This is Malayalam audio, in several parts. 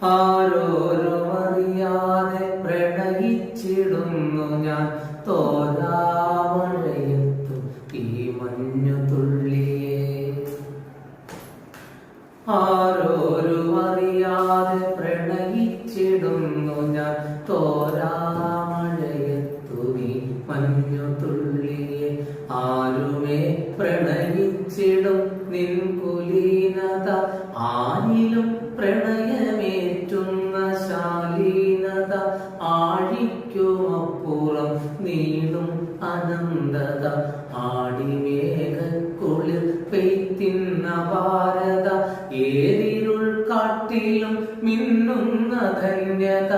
ആരോരും അറിയാതെ പ്രണയിച്ചിടുന്നു ഞാൻ തോരാമഴയത്തു ഈ മഞ്ഞു തുള്ളിയെ. ആരോരും അറിയാതെ പ്രണയിച്ചിടുന്നു ഞാൻ തോരാമഴയത്തു ഈ മഞ്ഞു തുള്ളിയെ. ആരുമേ പ്രണയിച്ചിടും നിൻ കുലീനത, ആരിലും പ്രണയമേറ്റുന്ന ശാലീനത. ആഴിക്കുമപ്പുറം നീളും അനന്തത, ആടിമേഘക്കുളിർ പെയ്ത്തിന്ന ഭാരത. ഏരിരുൾ കാട്ടിലും മിന്നുന്ന ധന്യത,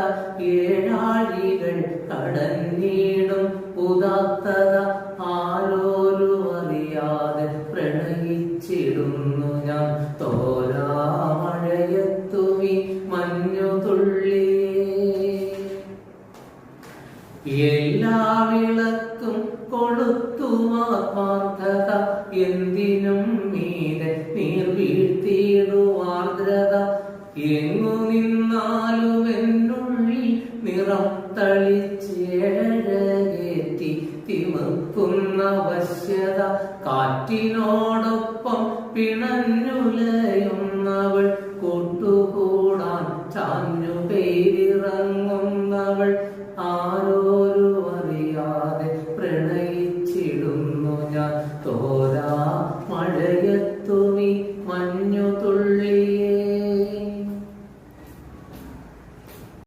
ഏഴാഴികൾ കടഞ്ഞിടും ഉദാത്തത. ആരോരും അറിയാതെ പ്രണയിച്ചിടുന്നു ഞാൻ തോരാമഴയത്തു ഈ മഞ്ഞു തുള്ളിയെ. എല്ലാ വിളക്കും കൊളുത്തുമാത്മാർത്ഥത, എന്തിനും മീതെ നീർ വീഴ്ത്തിയിടുവാർദ്രത. എങ്ങു നിന്നാലും എന്നുള്ളിൽ നിറം തളിച്ചേഴകേറ്റി തിമിർക്കുന്ന വശ്യത. കാറ്റിനോടൊപ്പം പിണഞ്ഞുലയുന്നവൾ